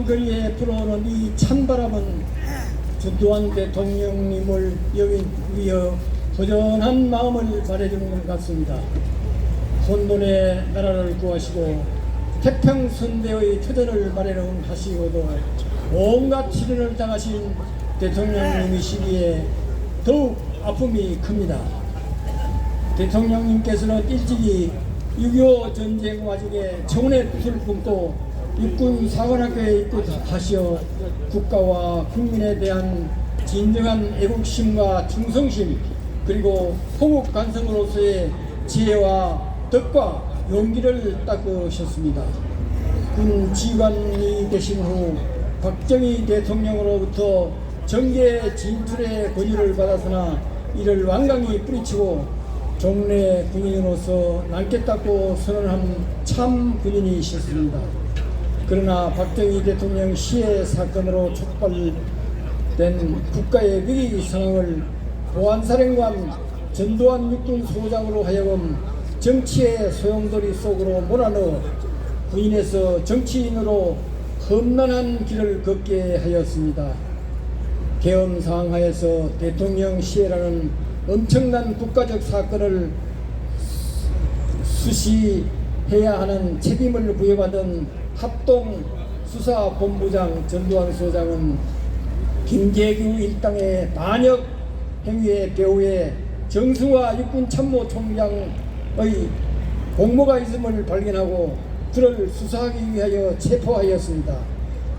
길거리에 불어오는 이 찬바람은 전두환 대통령님을 위하여 허전한 마음을 말해주는 것 같습니다. 혼돈의 나라를 구하시고 태평선대의 터전을 마련하시고도 온갖 시련을 당하신 대통령님이시기에 더욱 아픔이 큽니다. 대통령님께서는 일찍이 6.25 전쟁 와중에 청운의 뜻을 품고 육군 사관학교에 입국하시어 국가와 국민에 대한 진정한 애국심과 충성심 그리고 호국 간성으로서의 지혜와 덕과 용기를 닦으셨습니다. 군 지휘관이 되신 후 박정희 대통령으로부터 정계 진출의 권유를 받았으나 이를 완강히 뿌리치고 종래 군인으로서 남겠다고 선언한 참 군인이셨습니다. 그러나 박정희 대통령 시해 사건으로 촉발된 국가의 위기 상황을 보안사령관 전두환 육군 소장으로 하여금 정치의 소용돌이 속으로 몰아넣어 군인에서 정치인으로 험난한 길을 걷게 하였습니다. 계엄 상황 하에서 대통령 시해라는 엄청난 국가적 사건을 수시해야 하는 책임을 부여받은 합동수사본부장 전두환 소장은 김재규 일당의 반역 행위의 배후에 정승화 육군참모총장의 공모가 있음을 발견하고 그를 수사하기 위하여 체포하였습니다.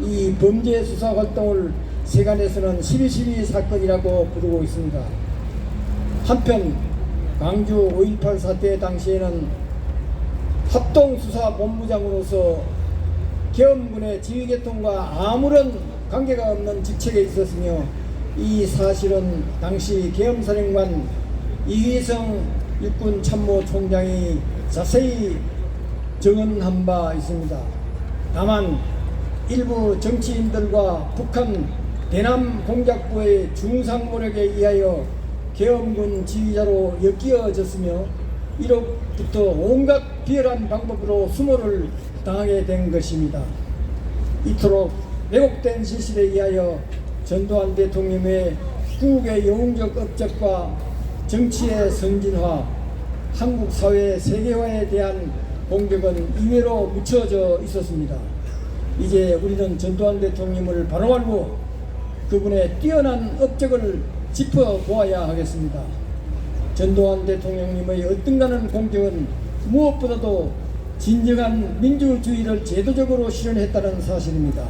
이 범죄 수사 활동을 세간에서는 12.12 사건이라고 부르고 있습니다. 한편 광주 5.18 사태 당시에는 합동수사본부장으로서 계엄군의 지휘계통과 아무런 관계가 없는 직책에 있었으며 이 사실은 당시 계엄사령관 이휘성 육군참모총장이 자세히 증언한 바 있습니다. 다만 일부 정치인들과 북한 대남 공작부의 중상모력에 의하여 계엄군 지휘자로 엮여졌으며 1억부터 온갖 비열한 방법으로 수모를 당하게 된 것입니다. 이토록 왜곡된 진실에 의하여 전두환 대통령의 국의 영웅적 업적과 정치의 선진화, 한국 사회의 세계화에 대한 공격은 이외로 묻혀져 있었습니다. 이제 우리는 전두환 대통령을 바로 알고 그분의 뛰어난 업적을 짚어보아야 하겠습니다. 전두환 대통령님의 어떤가는 공격은 무엇보다도 진정한 민주주의를 제도적으로 실현했다는 사실입니다.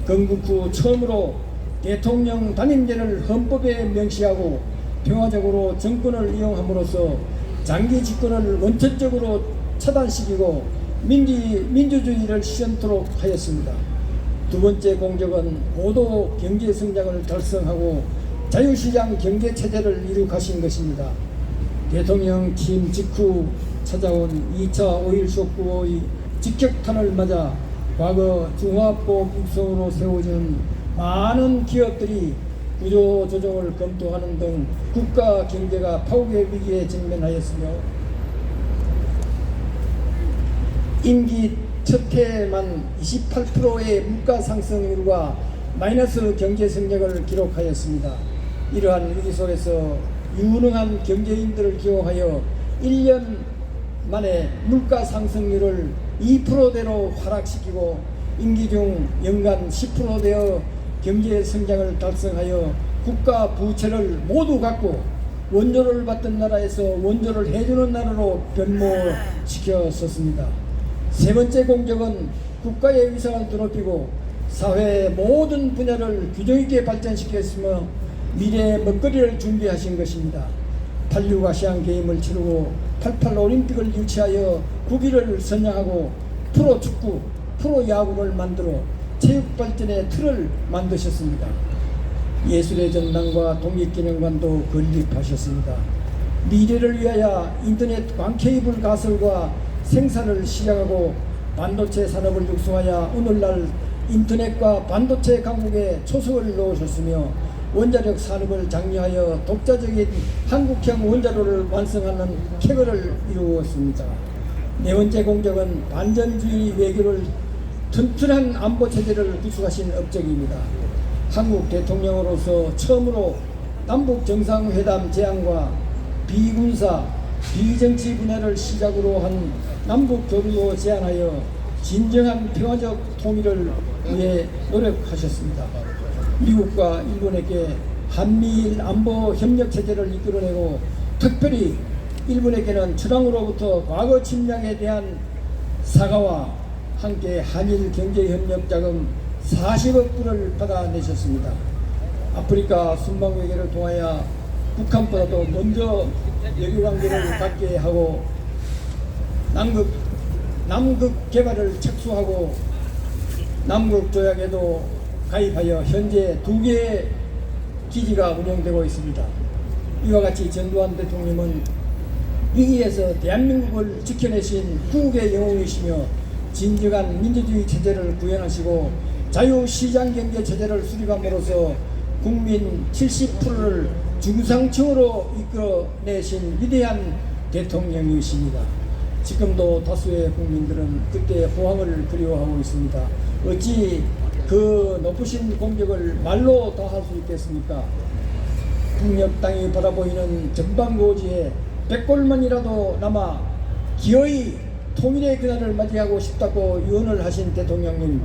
건국 후 처음으로 대통령 단임제를 헌법에 명시하고 평화적으로 정권을 이용함으로써 장기 집권을 원천적으로 차단시키고 민주주의를 실현토록 하였습니다. 두 번째 공적은 고도 경제 성장을 달성하고 자유시장 경제체제를 이룩하신 것입니다. 대통령 취임 직후 찾아온 2차 5.1 쇼크의 직격탄을 맞아 과거 중화법 육성으로 세워진 많은 기업들이 구조조정을 검토하는 등 국가 경제가 파국의 위기에 직면하였으며 임기 첫 해에만 28%의 물가 상승률과 마이너스 경제 성장을 기록하였습니다. 이러한 위기 속에서 유능한 경제인들을 기용하여 1년 만에 물가 상승률을 2%대로 하락시키고 임기 중 연간 10%대의 경제 성장을 달성하여 국가 부채를 모두 갚고 원조를 받던 나라에서 원조를 해주는 나라로 변모시켰었습니다. 세 번째 공적은 국가의 위상을 드높이고 사회의 모든 분야를 균형 있게 발전시켰으며 미래의 먹거리를 준비하신 것입니다. 86 아시안 게임을 치르고 88 올림픽을 유치하여 국위를 선양하고 프로축구, 프로야구를 만들어 체육 발전의 틀을 만드셨습니다. 예술의 전당과 독립기념관도 건립하셨습니다. 미래를 위하여 인터넷 광케이블 가설과 생산을 시작하고 반도체 산업을 육성하여 오늘날 인터넷과 반도체 강국에 초석을 놓으셨으며 원자력 산업을 장려하여 독자적인 한국형 원자로를 완성하는 쾌거를 이루었습니다. 네 번째 공적은 반전주의 외교를 튼튼한 안보 체제를 구축하신 업적입니다. 한국 대통령으로서 처음으로 남북 정상회담 제안과 비군사, 비정치 분야를 시작으로 한 남북 교류도 제안하여 진정한 평화적 통일을 위해 노력하셨습니다. 미국과 일본에게 한미일 안보 협력 체제를 이끌어내고 특별히 일본에게는 천황으로부터 과거 침략에 대한 사과와 함께 한일 경제협력 자금 40억 불을 받아내셨습니다. 아프리카 순방 외교를 통하여 북한보다도 먼저 외교관계를 갖게 하고 남극 개발을 착수하고 남극 조약에도 가입하여 현재 2개의 기지가 운영되고 있습니다. 이와 같이 전두환 대통령은 위기에서 대한민국을 지켜내신 후국의 영웅이시며 진정한 민주주의 체제를 구현하시고 자유시장경제 체제를 수립함으로써 국민 70%를 중상층으로 이끌어내신 위대한 대통령이십니다. 지금도 다수의 국민들은 그때의 호황을 그리워하고 있습니다. 어찌 그 높으신 공격을 말로 다 할 수 있겠습니까? 국력 땅이 바라보이는 전방고지에 100골만이라도 남아 기어이 통일의 그날을 맞이하고 싶다고 유언을 하신 대통령님,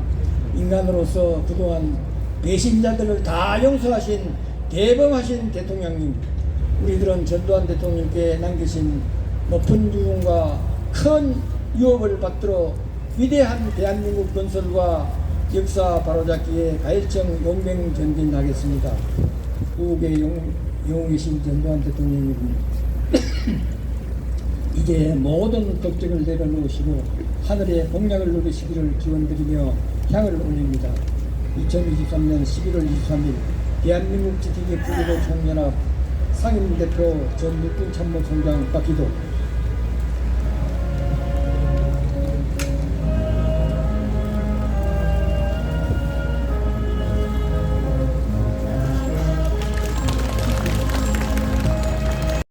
인간으로서 그동안 배신자들을 다 용서하신 대범하신 대통령님, 우리들은 전두환 대통령께 남기신 높은 유언과 큰 유업을 받들어 위대한 대한민국 건설과 역사 바로잡기에 가일청 용맹 전진하겠습니다. 후국의 영웅이신 전두환 대통령님, 이제 모든 걱정을 내려놓으시고 하늘의 공약을 누리시기를 기원드리며 향을 올립니다. 2023년 11월 23일 대한민국 지키기 부교도 총연합 상임대표 전 육군참모총장 박기도